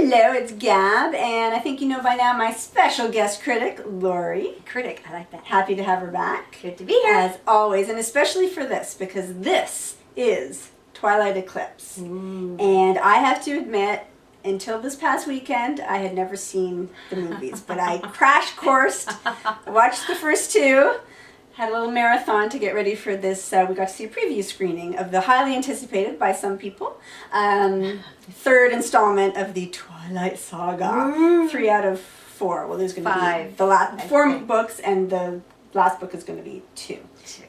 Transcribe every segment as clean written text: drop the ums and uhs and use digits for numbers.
Hello, it's Gab, and I think you know by now my special guest critic, Laurie. Critic, I like that. Happy to have her back. Good to be here. As always, and especially for this, because this is Twilight Eclipse. And I have to admit, until this past weekend, I had never seen the movies, but I crash coursed, watched the first two, had a little marathon to get ready for this. We got to see a preview screening of the highly anticipated by some people third installment of the Twilight Saga. 3 out of 4. Well, there's going to be the last 4 books, and the last book is going to be 2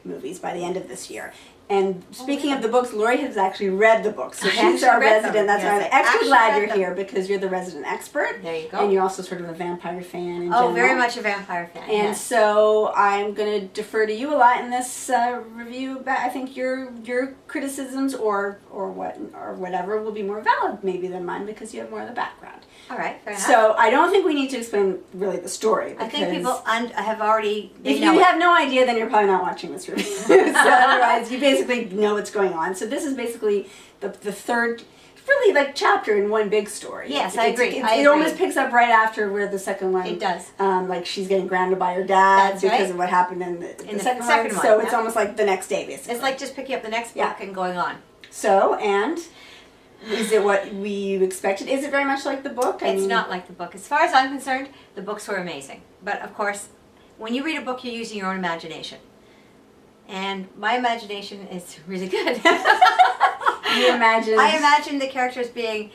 movies by the end of this year. And speaking of the books, Laurie has actually read the books. So she's our resident. That's why I'm extra glad you're here, because you're the resident expert. There you go. And you're also sort of a vampire fan in general. Oh, very much a vampire fan. And so I'm going to defer to you a lot in this review. But I think your criticisms or whatever will be more valid maybe than mine, because you have more of the background. All right, fair enough. So I don't think we need to explain really the story. I think people have already. If you have no idea, then you're probably not watching this review. So otherwise, you basically know what's going on. So this is basically the third, really like chapter in one big story. Yes, I agree. It almost picks up right after where the second one. It does. Like she's getting grounded by her dad. That's because right. of what happened in the second one. So it's almost like the next day, basically. It's like just picking up the next book and going on. So, and is it what we expected? Is it very much like the book? It's not like the book. As far as I'm concerned, the books were amazing. But of course, when you read a book, you're using your own imagination. And my imagination is really good. You imagine? I imagine the characters being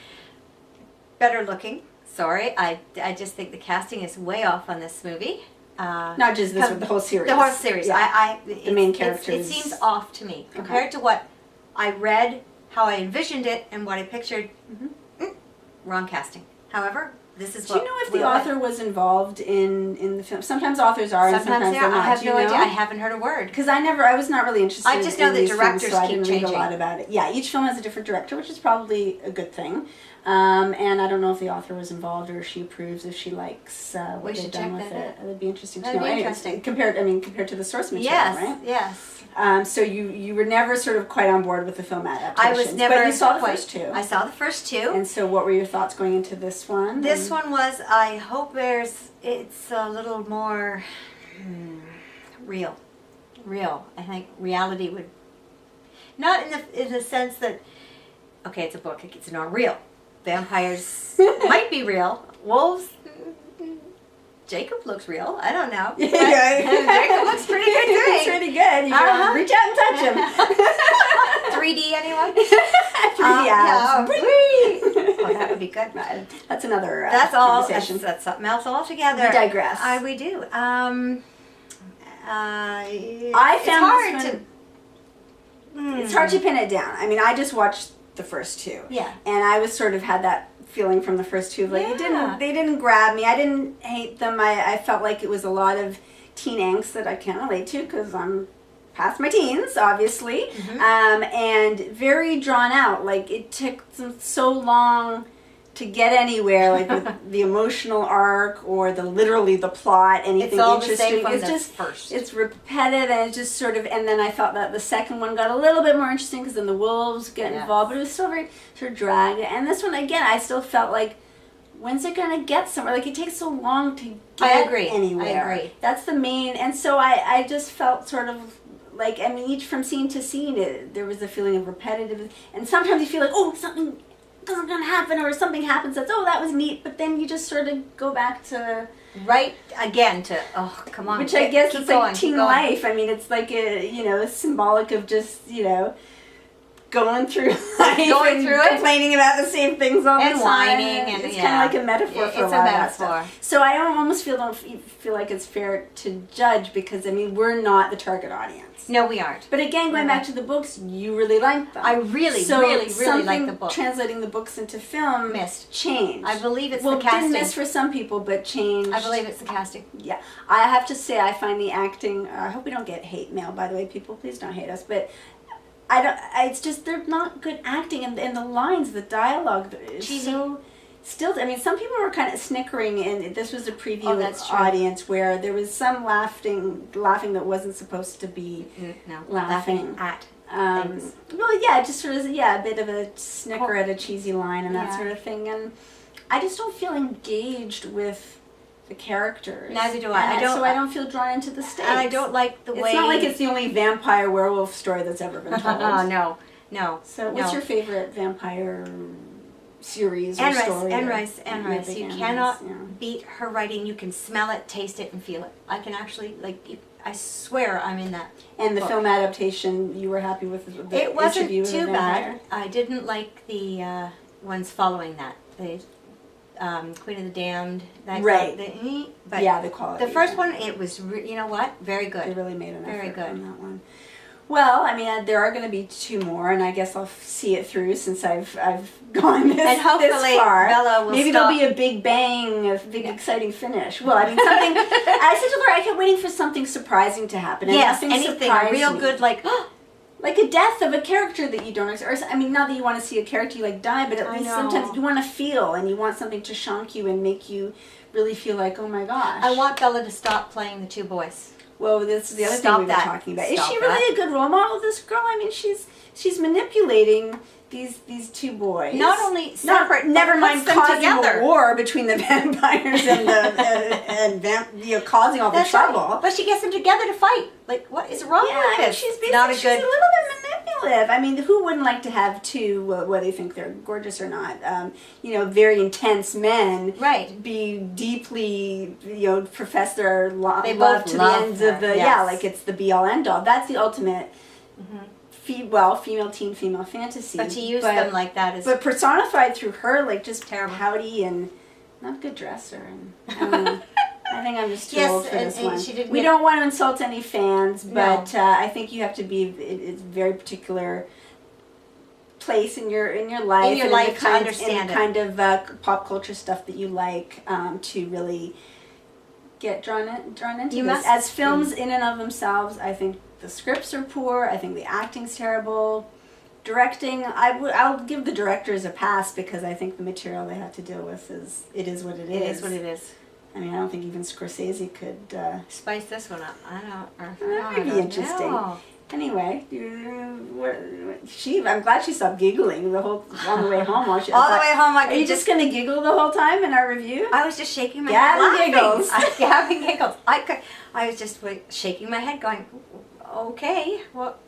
better looking. Sorry, I just think the casting is way off on this movie. Not just this one, the whole series. The whole series. Yeah. The main characters. It seems off to me compared to what I read, how I envisioned it, and what I pictured. Wrong casting. However, this is. Do you know if the author was involved in the film? Sometimes authors are, and sometimes they're not. I have no idea. I haven't heard a word. Because I was not really interested. I just know in the these directors films, so I didn't keep read a changing. lot about it. Yeah, each film has a different director, which is probably a good thing. And I don't know if the author was involved or if she approves, if she likes what they've done with it. It would be interesting to know. That'd be interesting. Compared to the source material, right? Yes. So you were never sort of quite on board with the film adaptation. I was never. But you saw the first 2. I saw the first 2. And so, what were your thoughts going into this one? This one was. I hope it's a little more real. Real. I think reality would. Not in the sense that. Okay, it's a book. It's not real. Vampires might be real. Wolves. Jacob looks real. I don't know. Jacob looks pretty good to me. He's pretty good. You can reach out and touch him. 3D anyone? 3D abs. Oh, that would be good. That's another That's all. conversation. That's something else altogether. We digress. We do. I found it's hard to pin it down. I mean, I just watched the first 2. Yeah. And I was sort of had that feeling from the first 2 of like they didn't grab me. I didn't hate them. I felt like it was a lot of teen angst that I can't relate to because I'm past my teens, obviously. And very drawn out. Like it took so long to get anywhere, like with the emotional arc or literally the plot, anything it's all interesting. The same from it's the just first. It's repetitive, and it's just sort of. And then I thought that the second one got a little bit more interesting because then the wolves get involved, but it was still very sort of drag. And this one again, I still felt like, when's it gonna get somewhere? Like it takes so long to get anywhere. I agree. That's the main. And so I just felt sort of. Like, I mean, each from scene to scene, there was a feeling of repetitive, and sometimes you feel like, oh, something doesn't gonna happen, or something happens that's, oh, that was neat, but then you just sort of go back to right again to, oh, come on, which I guess is like teen life. Going. I mean, it's like a symbolic of just going through life and complaining about the same things all the time. And whining. And it's kind of like a metaphor for a lot of that stuff. So I don't feel like it's fair to judge because, I mean, we're not the target audience. No, we aren't. But again, going back to the books, you really liked them. I really like the book. Translating the books into film changed. I believe it's the casting. Well, didn't miss for some people, but changed. I believe it's the casting. Yeah. I have to say, I find the acting, I hope we don't get hate mail, by the way, people. Please don't hate us. But it's just, they're not good acting. And the lines, the dialogue is so still, I mean, some people were kind of snickering, and this was a preview audience where there was some laughing that wasn't supposed to be laughing at things. Well, yeah, just sort of, a bit of a snicker at a cheesy line and that sort of thing. And I just don't feel engaged with the characters. Neither do I. So I don't feel drawn into the stakes. And I don't like the way... It's not like it's the only vampire werewolf story that's ever been told. No. So what's your favorite vampire series or story? Anne Rice. You cannot beat her writing. You can smell it, taste it, and feel it. I can actually, I swear I'm in that. And the book. film adaptation, you were happy with the It wasn't interview with too the bad. vampire? I didn't like the ones following that. The Queen of the Damned. Right. But yeah, the quality. the first one, it was, you know what? Very good. They really made an Very effort good. on that one. Well, I mean, there are going to be 2 more, and I guess I'll see it through since I've gone And hopefully this far. Bella will Maybe stop. there'll be a big bang, a big exciting finish. Well, I mean, something. I said to Laura, I kept waiting for something surprising to happen. And Yes, nothing anything surprised real me. good, like a death of a character that you don't expect. I mean, not that you want to see a character you die, but at least sometimes you want to feel, and you want something to shock you and make you really feel like, oh my gosh. I want Bella to stop playing the 2 boys. Well, this is the other Stop thing we were that. talking about. Stop Is she really a good role model, this girl? I mean, she's manipulating these 2 boys. Not only separate, never but mind puts them causing together. a war between the vampires and causing all the That's trouble. right. But she gets them together to fight. Like, what is wrong with this? She's It's not a basically good. she's a little bit manipulative. I mean, who wouldn't like to have 2, whether you think they're gorgeous or not, very intense men, Right. be deeply, profess their They love both to love the ends her, of the, yes. like it's the be all end all. That's the ultimate, female teen, female fantasy. But to use them like that is. But personified through her, like just Terrible. pouty and not a good dresser. And I don't know. I think I'm just too Yes, old for and- this and one. she didn't We get- don't want to insult any fans, No. but I think you have to be. It's a very particular place in your life, In your and life the to understand the kind of pop culture stuff that you like to really get drawn into. You this. must As films in and of themselves, I think the scripts are poor. I think the acting's terrible. Directing, I'll give the directors a pass because I think the material they have to deal with is what it is. It is what it is. I mean, I don't think even Scorsese could. Spice this one up. I don't. That might be interesting. Anyway, I'm glad she stopped giggling the whole on the way home. All the way home, Are you just gonna giggle the whole time in our review? I was just shaking my Gab head. and giggles. Gab and giggles. I was just shaking my head, going, "Okay, what?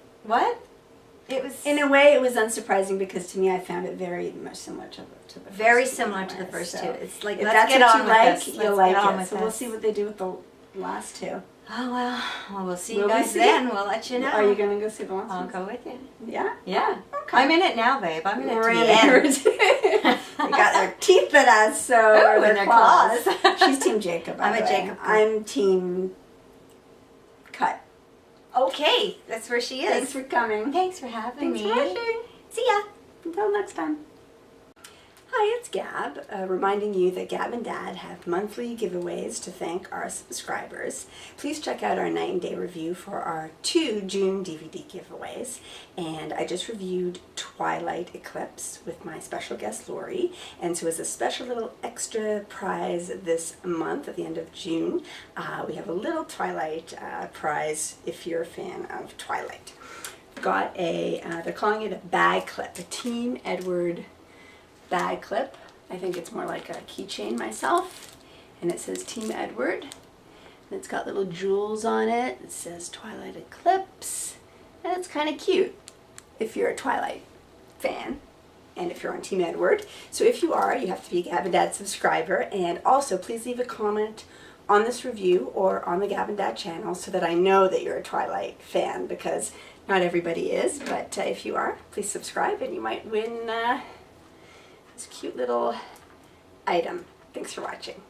It was In a way, it was unsurprising because to me, I found it very much similar to the first very two similar to the anyway. first So two. It's like if let's that's get what on you with like, this. you'll Let's like get on it. with So we'll this. see what they do with the last 2. Oh well, we'll see you Will we guys see? then. We'll let you know. Are you gonna go see the last I'll one? go with you. Yeah. Yeah. Okay. I'm in it now, babe. I'm in it We're to in the end. it. They got their teeth at us, so Ooh, or their and their claws. claws. She's Team Jacob. by I'm the a way. Jacob. I'm Team Cut. Okay, that's where she is. Thanks for coming. Thanks for having Thanks me. for watching. See ya. Until next time. Hi, it's Gab, reminding you that Gab and Dad have monthly giveaways to thank our subscribers. Please check out our night and day review for our 2 June DVD giveaways. And I just reviewed Twilight Eclipse with my special guest Laurie. And so as a special little extra prize this month at the end of June, we have a little Twilight prize if you're a fan of Twilight. Got they're calling it a bag clip, a Team Edward bag clip. I think it's more like a keychain myself. And it says Team Edward. And it's got little jewels on it. It says Twilight Eclipse. And it's kind of cute if you're a Twilight fan and if you're on Team Edward. So if you are, you have to be a gab'n'dad subscriber. And also, please leave a comment on this review or on the gab'n'dad channel so that I know that you're a Twilight fan, because not everybody is. But if you are, please subscribe and you might win this cute little item. Thanks for watching.